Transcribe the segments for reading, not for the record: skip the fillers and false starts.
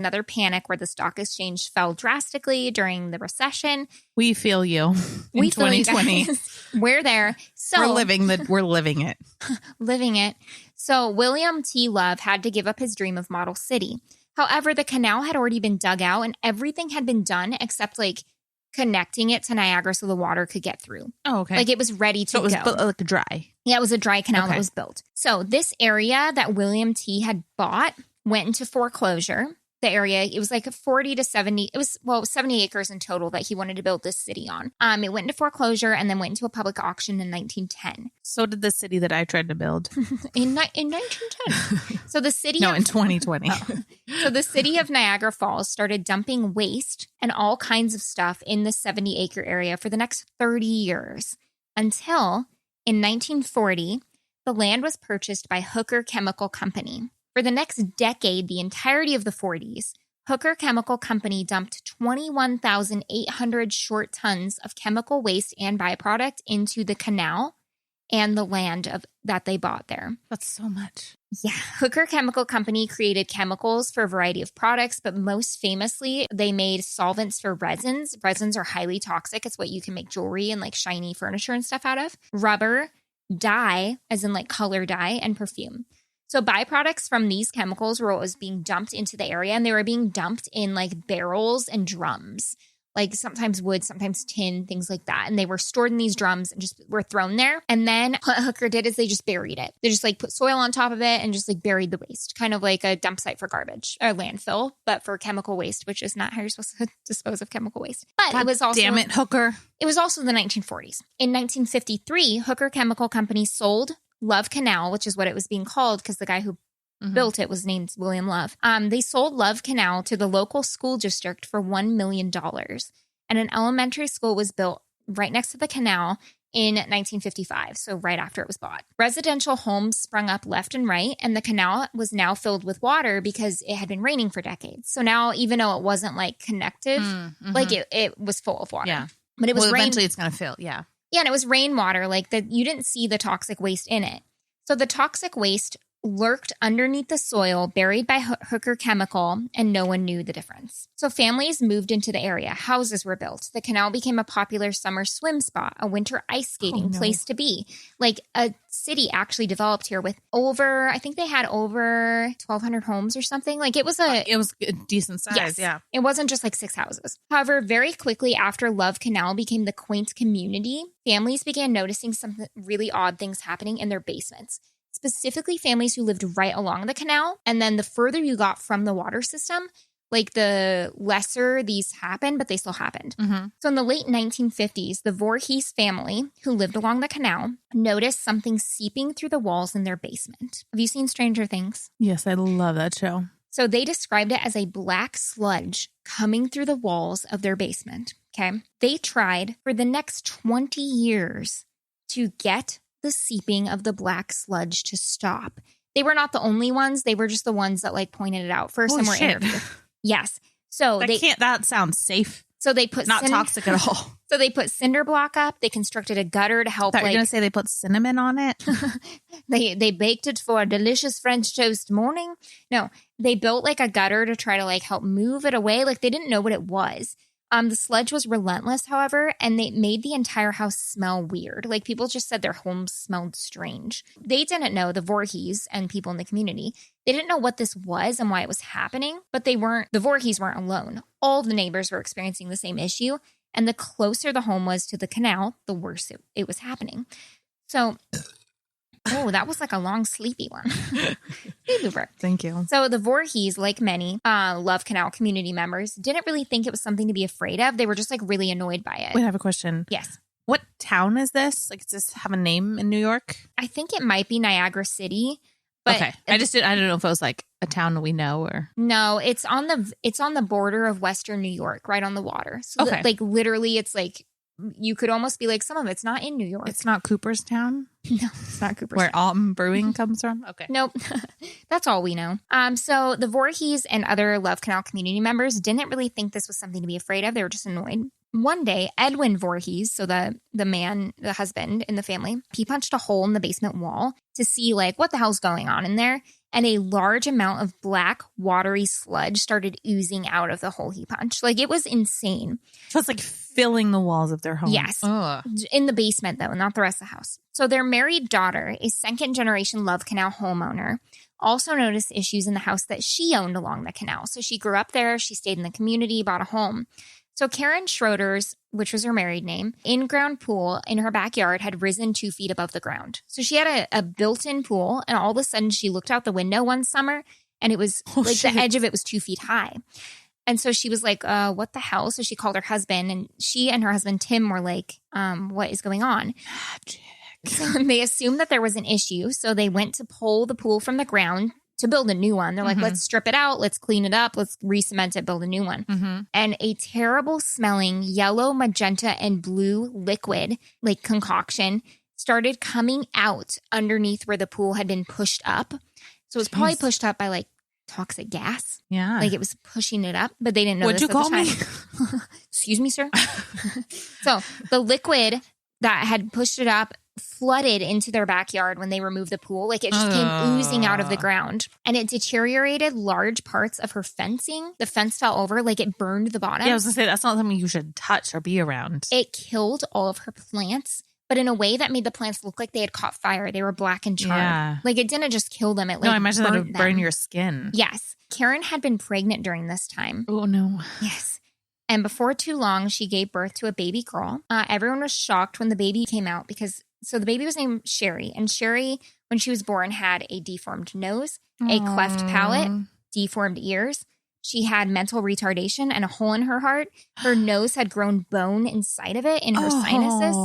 Another panic where the stock exchange fell drastically during the recession. We feel you in 2020. We're there. So we're living it. Living it. So William T. Love had to give up his dream of Model City. However, the canal had already been dug out and everything had been done except like connecting it to Niagara so the water could get through. Oh, okay. Like it was ready to go. So it was like dry. Yeah, it was a dry canal that was built. So this area that William T. had bought went into foreclosure. The area, it was like 40 to 70. It was 70 acres in total that he wanted to build this city on. It went into foreclosure and then went into a public auction in 1910. So did the city that I tried to build. in 1910. So the city in 2020. So the city of Niagara Falls started dumping waste and all kinds of stuff in the 70-acre area for the next 30 years until in 1940, the land was purchased by Hooker Chemical Company. For the next decade, the entirety of the 40s, Hooker Chemical Company dumped 21,800 short tons of chemical waste and byproduct into the canal and the land that they bought there. That's so much. Yeah. Hooker Chemical Company created chemicals for a variety of products, but most famously, they made solvents for resins. Resins are highly toxic. It's what you can make jewelry and like shiny furniture and stuff out of. Rubber, dye, as in like color dye, and perfume. So byproducts from these chemicals were what was being dumped into the area, and they were being dumped in like barrels and drums, like sometimes wood, sometimes tin, things like that. And they were stored in these drums and just were thrown there. And then what Hooker did is they just buried it. They just like put soil on top of it and just like buried the waste, kind of like a dump site for garbage or landfill, but for chemical waste, which is not how you're supposed to dispose of chemical waste. But God it was also, damn it, Hooker. It was also the 1940s. In 1953, Hooker Chemical Company sold Love Canal, which is what it was being called because the guy who built it was named William Love. They sold Love Canal to the local school district for $1 million. And an elementary school was built right next to the canal in 1955, so right after it was bought. Residential homes sprung up left and right, and the canal was now filled with water because it had been raining for decades. So now, even though it wasn't like connective, like it was full of water. Yeah. But it was eventually it's going to fill. Yeah. Yeah, and it was rainwater, like you didn't see the toxic waste in it. So the toxic waste lurked underneath the soil, buried by Hooker Chemical, and no one knew the difference. So families moved into the area. Houses were built. The canal became a popular summer swim spot, a winter ice skating place to be. Like a city actually developed here with I think they had over 1,200 homes or something. Like it was a decent size. Yes, yeah. It wasn't just like 6 houses. However, very quickly after Love Canal became the quaint community, families began noticing some really odd things happening in their basements. Specifically families who lived right along the canal. And then the further you got from the water system, like the lesser these happened, but they still happened. So in the late 1950s, the Voorhees family, who lived along the canal, noticed something seeping through the walls in their basement. Have you seen Stranger Things? Yes, I love that show. So they described it as a black sludge coming through the walls of their basement. Okay. They tried for the next 20 years to get the seeping of the black sludge to stop. They were not the only ones. They were just the ones that like pointed it out first and were interviewed. Yes. So that sounds safe. So they put not toxic at all. So they put cinder block up. They constructed a gutter to help. You're going to say they put cinnamon on it? They baked it for a delicious French toast morning. No, they built like a gutter to try to like help move it away. Like they didn't know what it was. The sludge was relentless, however, and they made the entire house smell weird. Like people just said their homes smelled strange. They didn't know, the Voorhees and people in the community, they didn't know what this was and why it was happening, but the Voorhees weren't alone. All the neighbors were experiencing the same issue, and the closer the home was to the canal, the worse it was happening. So... Oh, that was like a long, sleepy one. Thank you. So the Voorhees, like many Love Canal community members, didn't really think it was something to be afraid of. They were just like really annoyed by it. Wait, I have a question. Yes. What town is this? Like, does this have a name in New York? I think it might be Niagara City. But okay. I don't know if it was like a town we know or. No, it's on the border of Western New York, right on the water. So okay. Like literally it's like, you could almost be like, some of it's not in New York. It's not Cooperstown? No, it's not Cooperstown. Where Alton Brewing comes from? Okay. Nope. That's all we know. So the Voorhees and other Love Canal community members didn't really think this was something to be afraid of. They were just annoyed. One day, Edwin Voorhees, so the husband in the family, he punched a hole in the basement wall to see like what the hell's going on in there. and a large amount of black, watery sludge started oozing out of the hole he punched. Like, it was insane. So it's like filling the walls of their home. Yes. Ugh. In the basement, though, not the rest of the house. So their married daughter, a second-generation Love Canal homeowner, also noticed issues in the house that she owned along the canal. So she grew up there. She stayed in the community, bought a home. So Karen Schroeder's, which was her married name, in-ground pool in her backyard had risen 2 feet above the ground. So she had a built-in pool, and all of a sudden she looked out the window one summer, and it was the edge of it was 2 feet high. And so she was like, what the hell? So she called her husband, and she and her husband, Tim, were like, what is going on? Magic. So they assumed that there was an issue. So they went to pull the pool from the ground to build a new one. They're like, let's strip it out. Let's clean it up. Let's re-cement it, build a new one. And a terrible smelling yellow, magenta, and blue liquid, like concoction, started coming out underneath where the pool had been pushed up. So it was probably pushed up by like toxic gas. Yeah. Like it was pushing it up, but they didn't know What'd this you at call the time. Excuse me, sir. So the liquid that had pushed it up flooded into their backyard when they removed the pool. Like it just came oozing out of the ground, and it deteriorated large parts of her fencing. The fence fell over, like it burned the bottom. Yeah, I was gonna say that's not something you should touch or be around. It killed all of her plants, but in a way that made the plants look like they had caught fire. They were black and charred. Yeah. Like it didn't just kill them. It like no, I imagine that burnt would burn them. your skin. Yes. Karen had been pregnant during this time. Oh no. Yes. And before too long, she gave birth to a baby girl. Everyone was shocked when the baby came out because so the baby was named Sherry. And Sherry, when she was born, had a deformed nose, a cleft palate, deformed ears. She had mental retardation and a hole in her heart. Her nose had grown bone inside of it in her sinuses.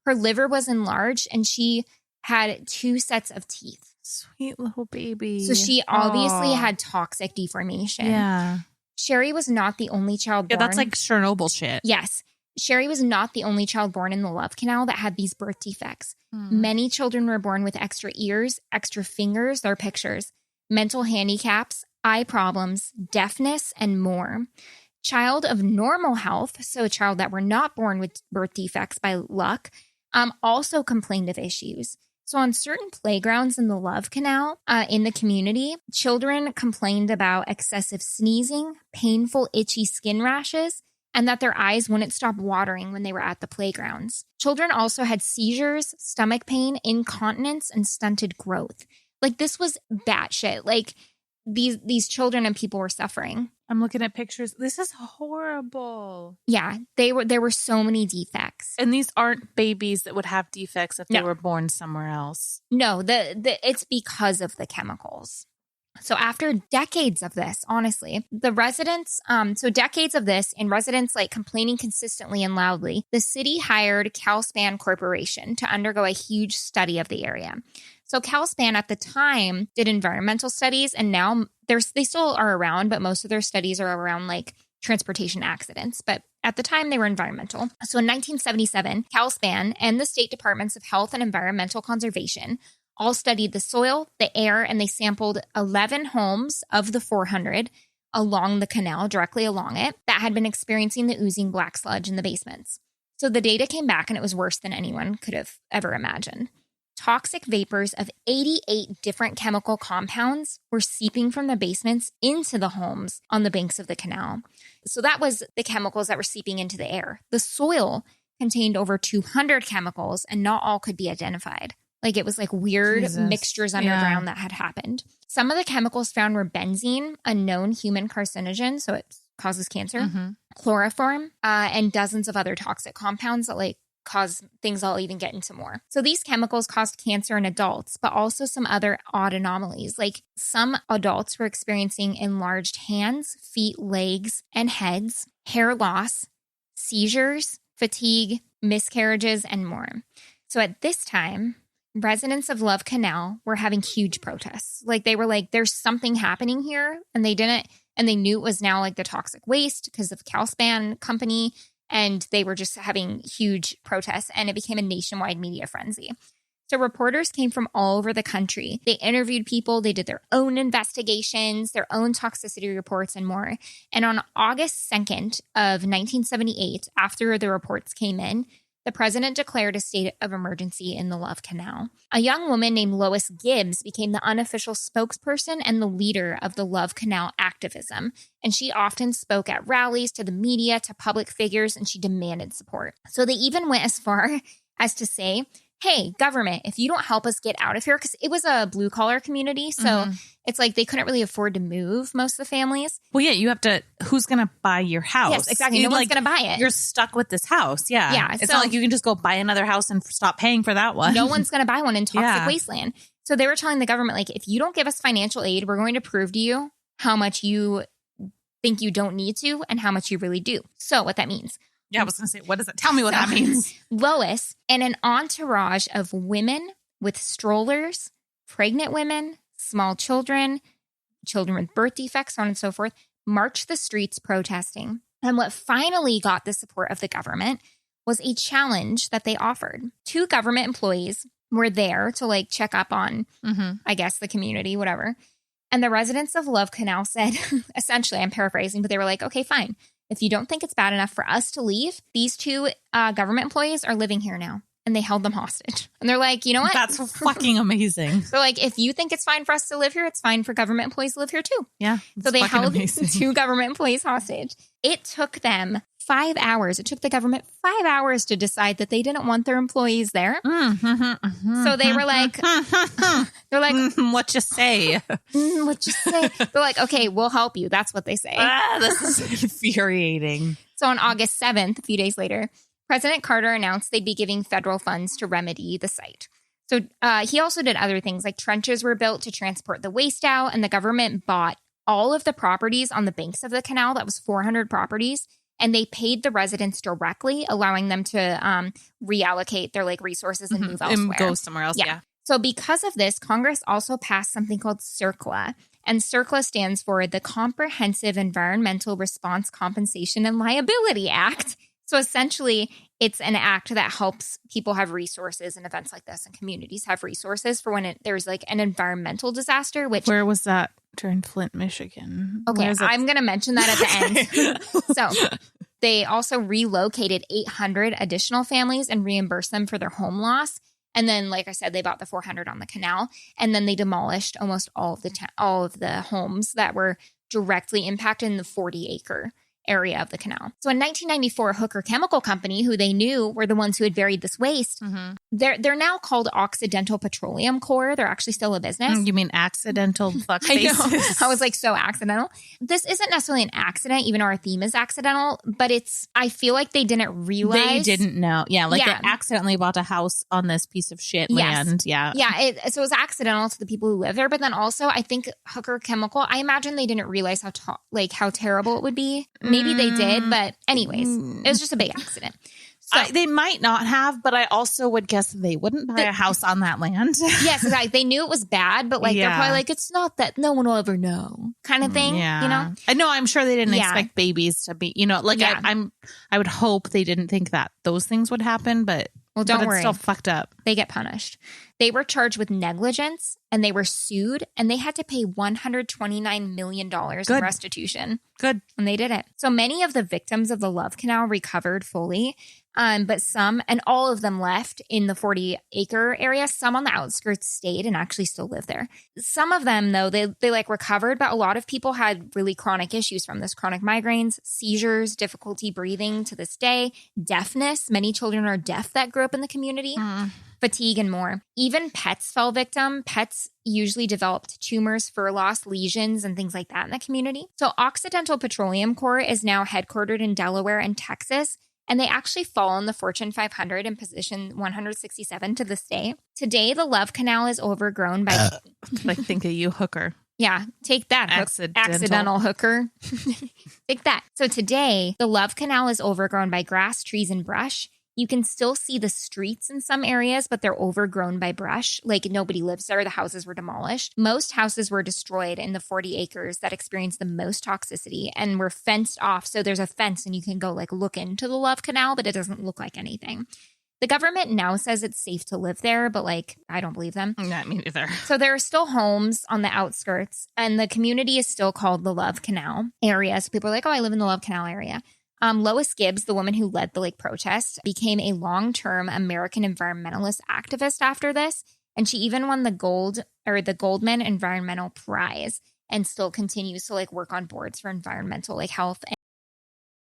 Her liver was enlarged, and she had 2 sets of teeth. Sweet little baby. So she obviously had toxic deformation. Yeah. Sherry was not the only child born. Yeah, that's like Chernobyl shit. Yes. Sherry was not the only child born in the Love Canal that had these birth defects. Many children were born with extra ears, extra fingers, their pictures, mental handicaps, eye problems, deafness, and more. Child of normal health, so a child that were not born with birth defects by luck, also complained of issues. So on certain playgrounds in the Love Canal, in the community, children complained about excessive sneezing, painful itchy skin rashes, and that their eyes wouldn't stop watering when they were at the playgrounds. Children also had seizures, stomach pain, incontinence, and stunted growth. Like this was batshit. Like these children and people were suffering. I'm looking at pictures. This is horrible. Yeah, there were so many defects. And these aren't babies that would have defects if they were born somewhere else. No, it's because of the chemicals. So after decades of this, honestly, the residents, decades of this and residents like complaining consistently and loudly, the city hired Calspan Corporation to undergo a huge study of the area. So Calspan at the time did environmental studies, and now they still are around, but most of their studies are around like transportation accidents. But at the time, they were environmental. So in 1977, Calspan and the state departments of health and environmental conservation all studied the soil, the air, and they sampled 11 homes of the 400 along the canal, directly along it, that had been experiencing the oozing black sludge in the basements. So the data came back, and it was worse than anyone could have ever imagined. Toxic vapors of 88 different chemical compounds were seeping from the basements into the homes on the banks of the canal. So that was the chemicals that were seeping into the air. The soil contained over 200 chemicals, and not all could be identified. Like it was like weird mixtures underground that had happened. Some of the chemicals found were benzene, a known human carcinogen, so it causes cancer, chloroform, and dozens of other toxic compounds that like cause things I'll even get into more. So these chemicals caused cancer in adults, but also some other odd anomalies. Like some adults were experiencing enlarged hands, feet, legs, and heads, hair loss, seizures, fatigue, miscarriages, and more. So at this time, residents of Love Canal were having huge protests. Like they were like, there's something happening here. And they knew it was now like the toxic waste because of Calspan company. And they were just having huge protests, and it became a nationwide media frenzy. So reporters came from all over the country. They interviewed people. They did their own investigations, their own toxicity reports, and more. And on August 2nd of 1978, after the reports came in, the president declared a state of emergency in the Love Canal. A young woman named Lois Gibbs became the unofficial spokesperson and the leader of the Love Canal activism. And she often spoke at rallies, to the media, to public figures, and she demanded support. So they even went as far as to say, hey, government, if you don't help us get out of here, because it was a blue collar community. So it's like they couldn't really afford to move most of the families. Well, yeah, you have to, who's going to buy your house? Yes, exactly. No one's going to buy it. You're stuck with this house. Yeah. Yeah. It's not like you can just go buy another house and stop paying for that one. No one's going to buy one in toxic wasteland. So they were telling the government, like, if you don't give us financial aid, we're going to prove to you how much you think you don't need to and how much you really do. So what that means. Yeah, I was going to say, what does it? Tell me what that means. Lois and an entourage of women with strollers, pregnant women, small children, children with birth defects, so on and so forth, marched the streets protesting. And what finally got the support of the government was a challenge that they offered. 2 government employees were there to like check up on, I guess, the community, whatever. And the residents of Love Canal said, essentially, I'm paraphrasing, but they were like, okay, fine. If you don't think it's bad enough for us to leave, these 2 government employees are living here now. And they held them hostage. And they're like, you know what? That's fucking amazing. So like, if you think it's fine for us to live here, it's fine for government employees to live here too. Yeah. So they held 2 government employees hostage. It took them 5 hours. It took the government 5 hours to decide that they didn't want their employees there. So they were like, they're like, what you say? What you say? They're like, okay, we'll help you. That's what they say. This is infuriating. So on August 7th, a few days later, President Carter announced they'd be giving federal funds to remedy the site. So he also did other things, like trenches were built to transport the waste out, and the government bought all of the properties on the banks of the canal. That was 400 properties. And they paid the residents directly, allowing them to reallocate their like resources and move elsewhere. And go somewhere else, yeah. So because of this, Congress also passed something called CERCLA. And CERCLA stands for the Comprehensive Environmental Response Compensation and Liability Act. So essentially, it's an act that helps people have resources in events like this, and communities have resources for when there's like an environmental disaster. Which where was that? During Flint, Michigan. Okay, I'm going to mention that at the end. So they also relocated 800 additional families and reimbursed them for their home loss. And then, like I said, they bought the 400 on the canal, and then they demolished almost all of the homes that were directly impacted in the 40-acre area of the canal. So in 1994, Hooker Chemical Company, who they knew were the ones who had buried this waste, they're now called Occidental Petroleum Corp. They're actually still a business. You mean accidental fuck faces? I know. I was like, so accidental. This isn't necessarily an accident, even though our theme is accidental, but I feel like they didn't realize. They didn't know. Yeah, like they accidentally bought a house on this piece of shit land. Yeah. Yeah, so it was accidental to the people who live there, but then also I think Hooker Chemical, I imagine they didn't realize how terrible it would be. Maybe they did, but anyways, it was just a big accident. So they might not have, but I also would guess they wouldn't buy a house on that land. Yes, exactly. They knew it was bad, but like they're probably like, it's not that no one will ever know kind of thing. Yeah. You know? I know. I'm sure they didn't expect babies to be, like I would hope they didn't think that those things would happen, but don't worry. It's still fucked up. They get punished. They were charged with negligence and they were sued, and they had to pay $129 million in restitution. Good. And they did it. So many of the victims of the Love Canal recovered fully, but some, and all of them left in the 40-acre area. Some on the outskirts stayed and actually still live there. Some of them, though, they like recovered, but a lot of people had really chronic issues from this: chronic migraines, seizures, difficulty breathing to this day, deafness. Many children are deaf that grew up in the community. Fatigue and more. Even pets fell victim. Pets usually developed tumors, fur loss, lesions, and things like that in the community. So Occidental Petroleum Corp is now headquartered in Delaware and Texas, and they actually fall in the Fortune 500 in position 167 to this day. Today, the Love Canal is overgrown by... Like, think of you, Hooker. Yeah, take that, accidental Hooker. Take that. So today, the Love Canal is overgrown by grass, trees, and brush. You can still see the streets in some areas, but they're overgrown by brush. Like, nobody lives there. The houses were demolished. Most houses were destroyed in the 40 acres that experienced the most toxicity and were fenced off. So there's a fence and you can go like look into the Love Canal, but it doesn't look like anything. The government now says it's safe to live there, but like, I don't believe them. Not me either. So there are still homes on the outskirts, and the community is still called the Love Canal area. So people are like, oh, I live in the Love Canal area. Lois Gibbs, the woman who led the like protest, became a long-term American environmentalist activist after this. And she even won the Goldman Environmental Prize and still continues to like work on boards for environmental like health